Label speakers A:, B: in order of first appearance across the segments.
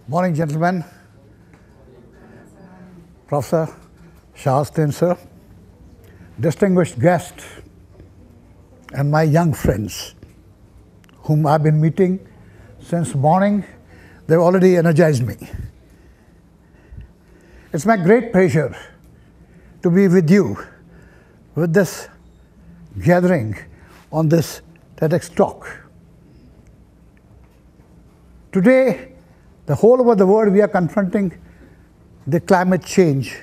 A: Morning, gentlemen. Professor Shahastin, sir, distinguished guest, and my young friends, whom I've been meeting since morning. They've already energized me. It's my great pleasure to be with you with this gathering on this TEDx talk. Today, the whole over the world, we are confronting the climate change,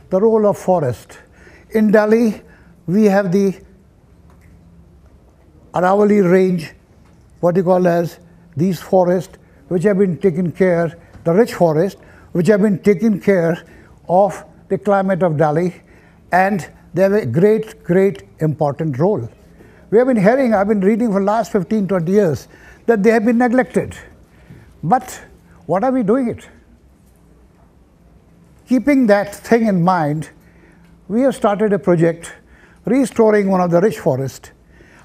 A: the role of forest. In Delhi, we have the Aravalli range, what you call as these forests, which have been taken care, the rich forest, which have been taken care of the climate of Delhi, and they have a great, great important role. We have been hearing, I've been reading for the last 15, 20 years, that they have been neglected. But what are we doing it? Keeping that thing in mind, we have started a project restoring one of the rich forests.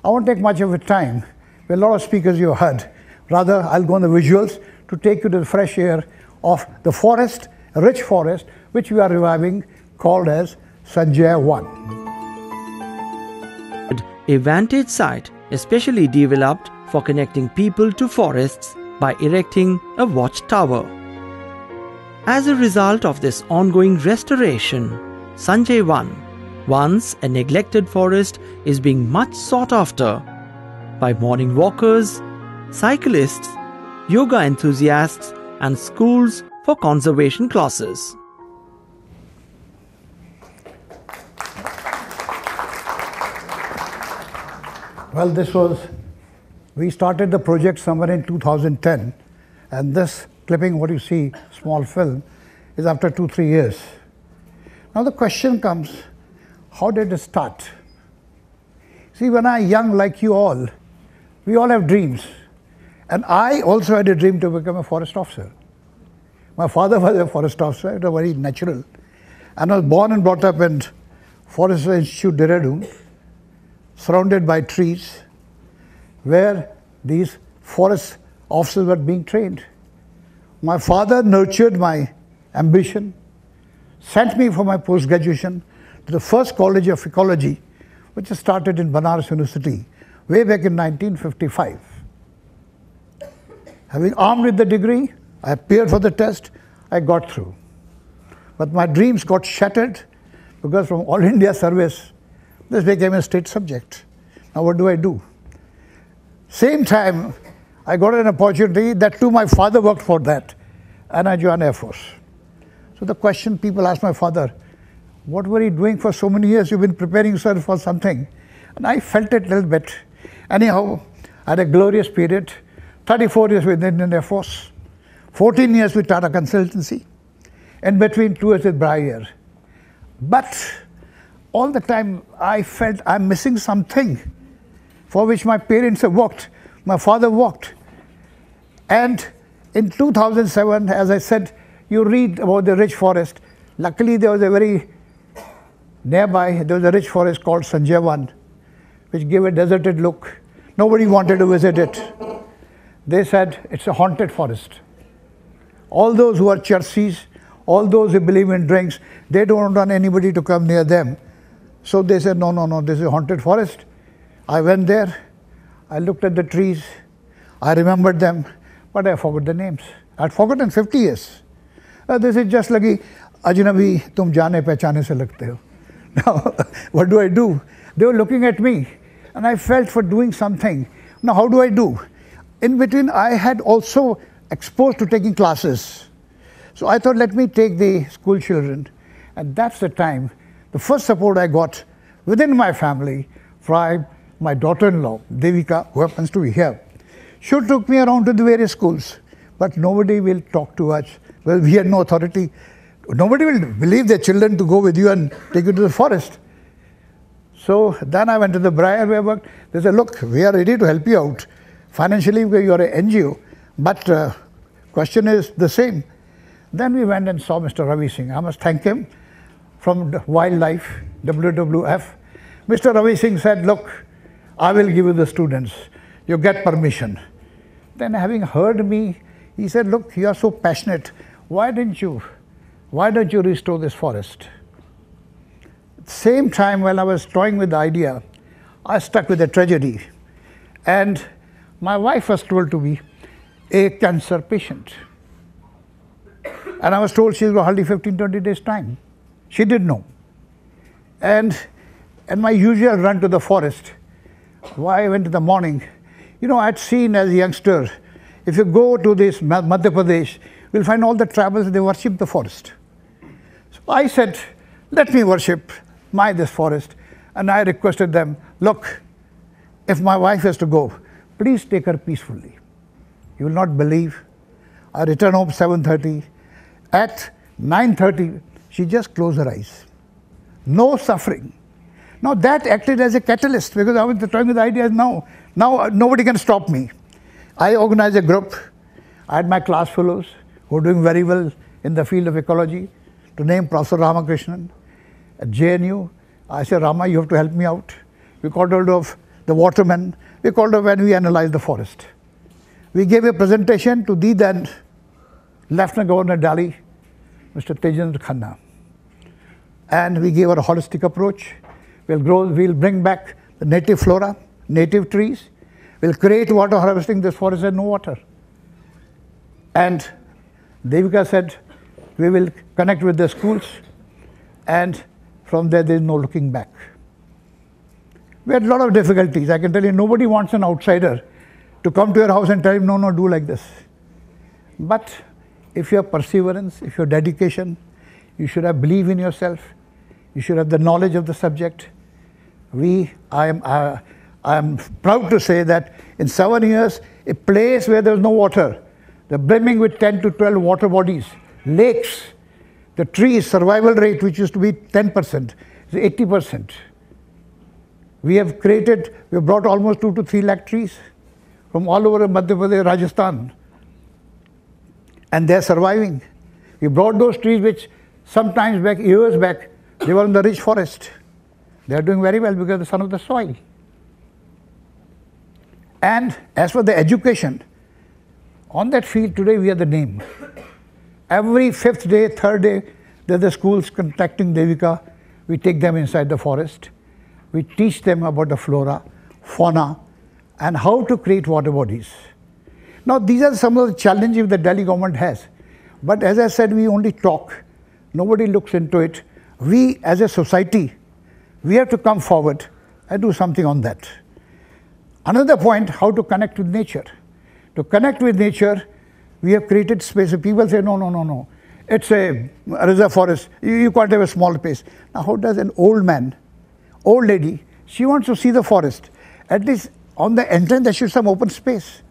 A: I won't take much of your time. There are a lot of speakers you heard. Rather, I'll go on the visuals to take you to the fresh air of the forest, a rich forest, which we are reviving, called as Sanjay 1.
B: A vantage site especially developed for connecting people to forests by erecting a watchtower. As a result of this ongoing restoration, Sanjay 1, once a neglected forest, is being much sought after by morning walkers, cyclists, yoga enthusiasts, and schools for conservation classes.
A: Well, we started the project somewhere in 2010, and this clipping, what you see, small film, is after 2-3 years. Now the question comes, how did it start? See, when I was young like you all, we all have dreams. And I also had a dream to become a forest officer. My father was a forest officer, it was very natural. And I was born and brought up in Forest Institute, Dehradun, surrounded by trees, where these forest officers were being trained. My father nurtured my ambition, sent me for my post-graduation to the first college of ecology, which started in Banaras University, way back in 1955. Having armed with the degree, I appeared for the test, I got through. But my dreams got shattered because from All India service, this became a state subject. Now what do? Same time, I got an opportunity that too my father worked for that, and I joined Air Force. So the question people ask my father, what were you doing for so many years? You've been preparing yourself for something. And I felt it a little bit. Anyhow, I had a glorious period, 34 years with the Indian Air Force, 14 years with Tata Consultancy, in between 2 years with Briar. But all the time I felt I'm missing something for which my parents have worked, my father worked. And in 2007, as I said, you read about the rich forest. Luckily, there was a very nearby, there was a rich forest called Sanjay 1, which gave a deserted look. Nobody wanted to visit it. They said it's a haunted forest. All those who are churchies, all those who believe in drinks, they don't want anybody to come near them. So they said, no, this is a haunted forest. I went there, I looked at the trees, I remembered them, but I forgot the names. I'd forgotten 50 years. This is just like, ajnabi tum jaane pehchane se lagte ho. Now, what do? They were looking at me, and I felt for doing something. Now, how do? In between, I had also exposed to taking classes. So I thought, let me take the school children. And that's the time, the first support I got within my family from my daughter-in-law, Devika, who happens to be here. She took me around to the various schools, but nobody will talk to us. Well, we had no authority. Nobody will believe their children to go with you and take you to the forest. So then I went to the Briar where I worked. They said, look, we are ready to help you out. Financially, you are an NGO, but question is the same. Then we went and saw Mr. Ravi Singh. I must thank him from Wildlife, WWF. Mr. Ravi Singh said, look, I will give you the students. You get permission. Then having heard me, he said, look, you are so passionate. Why don't you restore this forest? At the same time, while I was toying with the idea, I stuck with a tragedy. And my wife was told to be a cancer patient. And I was told she's got hardly 15-20 days time. She didn't know. And my usual run to the forest, why I went in the morning, I'd seen as a youngster, if you go to this Madhya Pradesh, you'll find all the tribals, they worship the forest. So I said, let me worship this forest. And I requested them, look, if my wife has to go, please take her peacefully. You will not believe. I returned home 7:30. At 9:30, she just closed her eyes. No suffering. Now that acted as a catalyst, because I was trying with the idea, now nobody can stop me. I organized a group. I had my class fellows who were doing very well in the field of ecology, to name Professor Ramakrishnan. At JNU, I said, Rama, you have to help me out. We called hold of the watermen. We called her when we analyzed the forest. We gave a presentation to the then Lieutenant Governor Delhi, Mr. Tejendra Khanna. And we gave her a holistic approach. We'll bring back the native flora, native trees. We'll create water harvesting. This forest had no water. And Devika said, we will connect with the schools. And from there is no looking back. We had a lot of difficulties. I can tell you, nobody wants an outsider to come to your house and tell him, no, do like this. But if you have perseverance, if you have dedication, you should have belief in yourself, you should have the knowledge of the subject. I am proud to say that in 7 years, a place where there was no water, they're brimming with 10 to 12 water bodies, lakes, the trees survival rate, which used to be 10%, is 80%. We have brought almost 2 to 3 lakh trees from all over Madhya Pradesh, Rajasthan. And they're surviving. We brought those trees which sometimes years back, they were in the rich forest. They're doing very well because of the son of the soil. And as for the education, on that field today we are the name. Every 5th day, 3rd day, there's the schools contacting Devika. We take them inside the forest. We teach them about the flora, fauna, and how to create water bodies. Now, these are some of the challenges the Delhi government has. But as I said, we only talk. Nobody looks into it. We, as a society, we have to come forward and do something on that. Another point, how to connect with nature. To connect with nature, we have created space. People say, no. It's a reserve forest. You can't have a small space. Now, how does an old lady, she wants to see the forest. At least on the entrance, there should be some open space.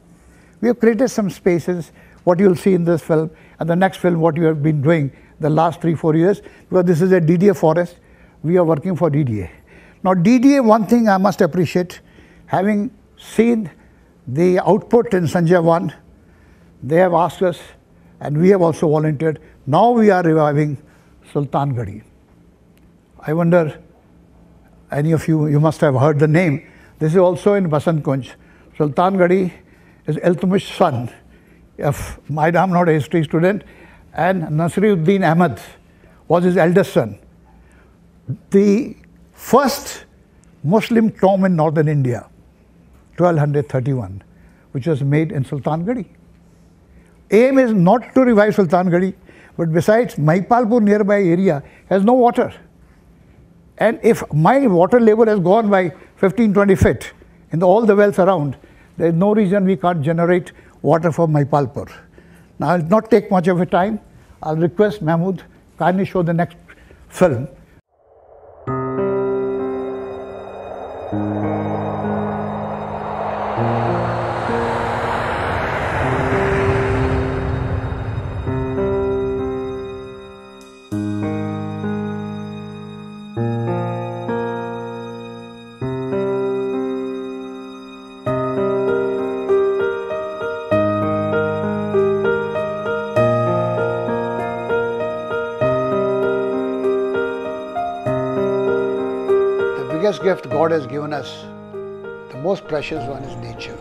A: We have created some spaces, what you'll see in this film, and the next film, what you have been doing the last 3-4 years, because this is a DDA forest. We are working for DDA. Now, DDA, one thing I must appreciate, having seen the output in Sanjay 1, they have asked us, and we have also volunteered. Now we are reviving Sultangadi. I wonder, any of you must have heard the name. This is also in Basant Kunj. Sultangadi is Iltutmish's son. I'm not a history student, and Nasiruddin Ahmad was his eldest son. The first Muslim tomb in northern India, 1231, which was made in Sultangadi. Aim is not to revive Sultangadi, but besides, Mahipalpur nearby area has no water. And if my water level has gone by 15-20 feet in all the wells around, there is no reason we can't generate water for Mahipalpur. Now, I'll not take much of a time. I'll request Mahmood, kindly show the next film. biggest gift God has given us, the most precious one, is nature.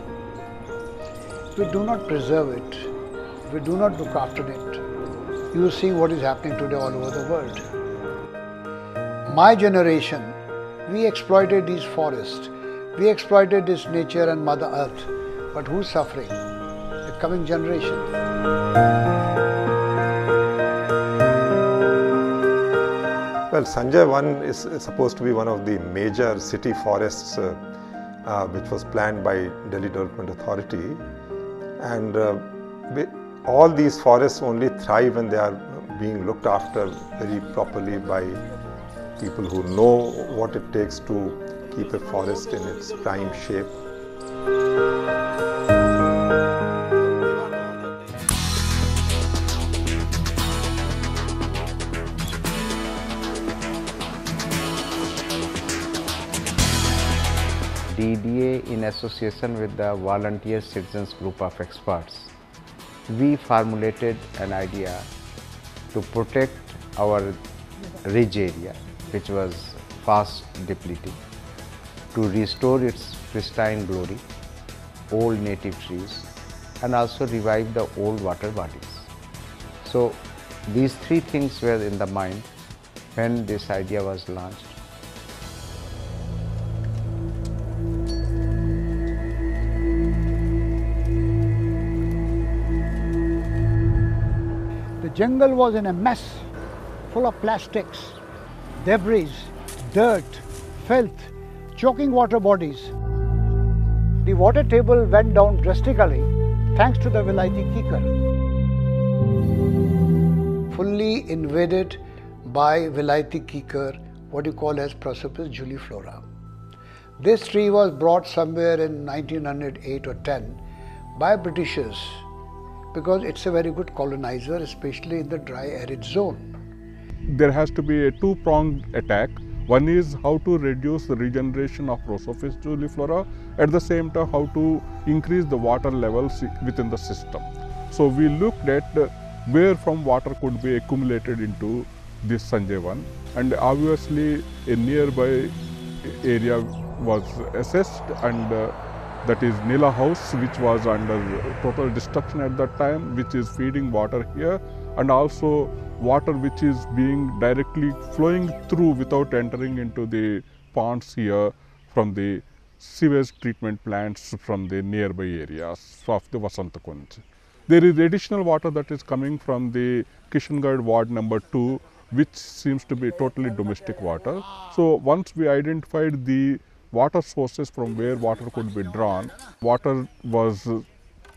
A: If we do not preserve it, if we do not look after it, you will see what is happening today all over the world. My generation, we exploited these forests, we exploited this nature and Mother Earth, but who's suffering? The coming generation.
C: Well, Sanjay 1 is supposed to be one of the major city forests which was planned by Delhi Development Authority, and all these forests only thrive when they are being looked after very properly by people who know what it takes to keep a forest in its prime shape.
D: DDA, in association with the Volunteer Citizens Group of Experts, we formulated an idea to protect our ridge area, which was fast depleting, to restore its pristine glory, old native trees, and also revive the old water bodies. So these three things were in the mind when this idea was launched.
A: The jungle was in a mess, full of plastics, debris, dirt, filth, choking water bodies. The water table went down drastically thanks to the Vilayati Kikar. Fully invaded by Vilayati Kikar, what you call as Prosopis juliflora. This tree was brought somewhere in 1908 or 10 by Britishers because it's a very good colonizer, especially in the dry arid zone.
E: There has to be a two-pronged attack. One is how to reduce the regeneration of Prosopis juliflora, at the same time how to increase the water levels within the system. So we looked at where from water could be accumulated into this Sanjay 1, and obviously a nearby area was assessed, and that is Nila House, which was under total destruction at that time, which is feeding water here, and also water which is being directly flowing through without entering into the ponds here from the sewage treatment plants from the nearby areas of the Vasantakunj. There is additional water that is coming from the Kishangarh ward number 2, which seems to be totally domestic water. So once we identified the water sources from where water could be drawn, water was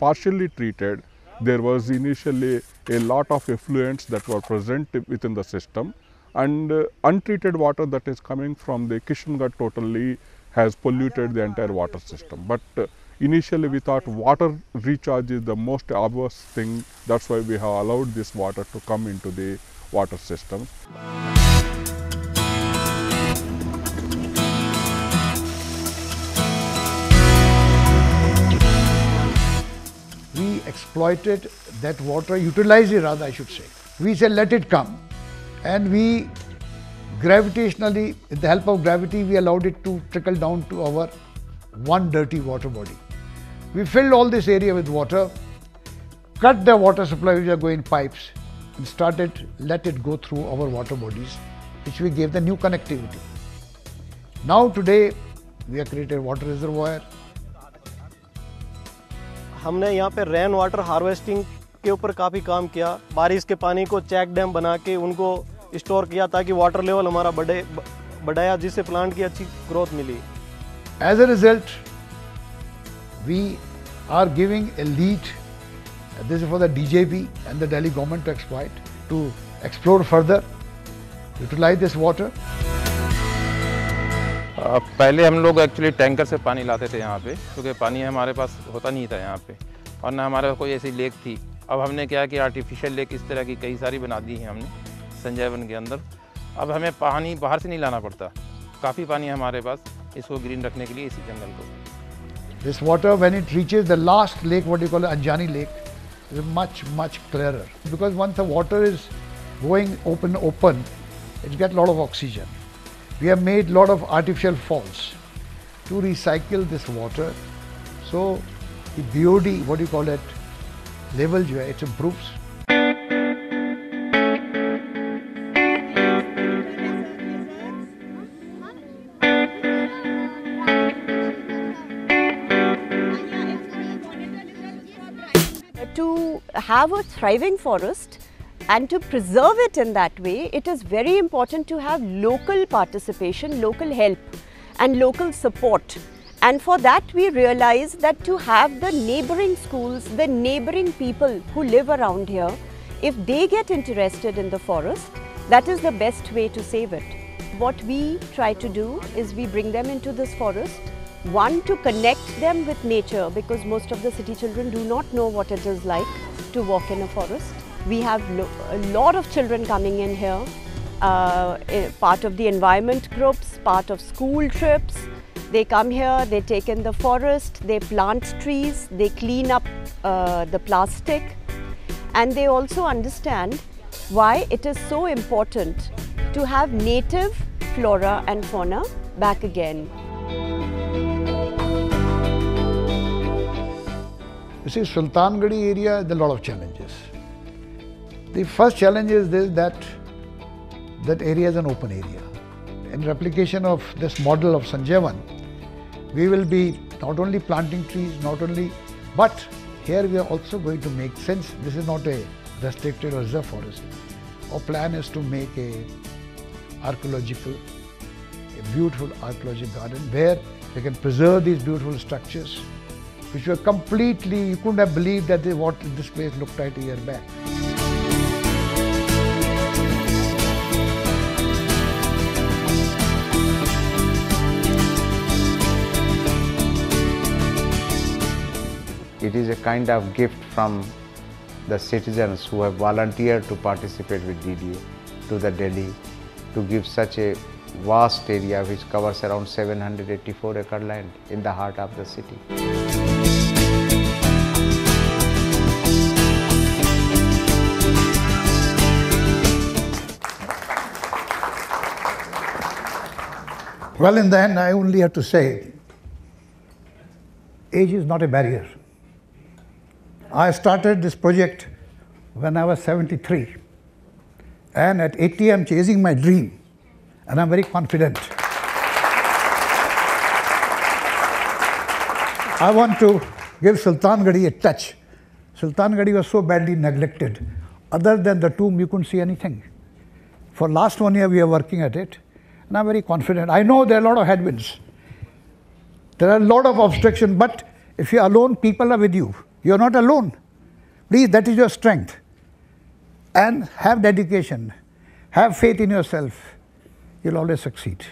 E: partially treated. There was initially a lot of effluents that were present within the system, and untreated water that is coming from the Kishangarh totally has polluted the entire water system. But initially we thought water recharge is the most obvious thing. That's why we have allowed this water to come into the water system.
A: We exploited that water, utilized it rather I should say. We said let it come, and we gravitationally, with the help of gravity, we allowed it to trickle down to our one dirty water body. We filled all this area with water, cut the water supply which are going pipes, and started let it go through our water bodies, which we gave the new connectivity. Now today we have created water reservoir.
F: हमने यहाँ पे rain water harvesting के ऊपर काफ़ी काम किया। बारिश के पानी को चेक डैम बना के उनको स्टोर किया ताकि वाटर लेवल हमारा बढ़ाया, जिससे प्लांट की अच्छी ग्रोथ मिली।
A: As a result, we are giving a lead. This is for the DJP and the Delhi government to exploit, to explore further, utilize this water.
G: पहले हम लोग एक्चुअली टैंकर से पानी लाते थे यहाँ पे, क्योंकि पानी हमारे पास होता नहीं था यहाँ पे, और ना हमारे पास कोई ऐसी लेक थी। अब हमने क्या कि आर्टिफिशियल लेक इस तरह की कई सारी बना दी हैं हमने संजय वन के अंदर। अब हमें पानी बाहर से नहीं लाना पड़ता, काफ़ी पानी है हमारे पास इसको ग्रीन रखने के लिए इसी जंगल को।
A: This water, when it reaches the last lake, what you call Anjani lake, is much clearer, because once the water is going open, it gets a lot of oxygen. We have made a lot of artificial falls to recycle this water. So the BOD, what do you call it, level, it improves.
H: To have a thriving forest and to preserve it in that way, it is very important to have local participation, local help and local support. And for that we realize that to have the neighboring schools, the neighboring people who live around here, if they get interested in the forest, that is the best way to save it. What we try to do is we bring them into this forest. One, to connect them with nature, because most of the city children do not know what it is like to walk in a forest. We have a lot of children coming in here, part of the environment groups, part of school trips. They come here, they take in the forest, they plant trees, they clean up the plastic, and they also understand why it is so important to have native flora and fauna back again.
A: You see, Sultangadi area, there are a lot of challenges. The first challenge is this, that area is an open area. In replication of this model of Sanjay 1, we will be not only planting trees, but here we are also going to make, since this is not a restricted or reserve forest, our plan is to make a beautiful archaeological garden where we can preserve these beautiful structures, which were completely, you couldn't have believed that what this place looked like a year back.
D: It is a kind of gift from the citizens who have volunteered to participate with DDA to the Delhi to give such a vast area which covers around 784 acre land in the heart of the city.
A: Well, in the end, I only have to say, age is not a barrier. I started this project when I was 73, and at 80 I'm chasing my dream, and I'm very confident. I want to give Sultangadi a touch. Sultangadi was so badly neglected. Other than the tomb, you couldn't see anything. For last 1 year, we are working at it, and I'm very confident. I know there are a lot of headwinds. There are a lot of obstructions, but if you're alone, people are with you. You're not alone. Please, that is your strength. And have dedication. Have faith in yourself. You'll always succeed.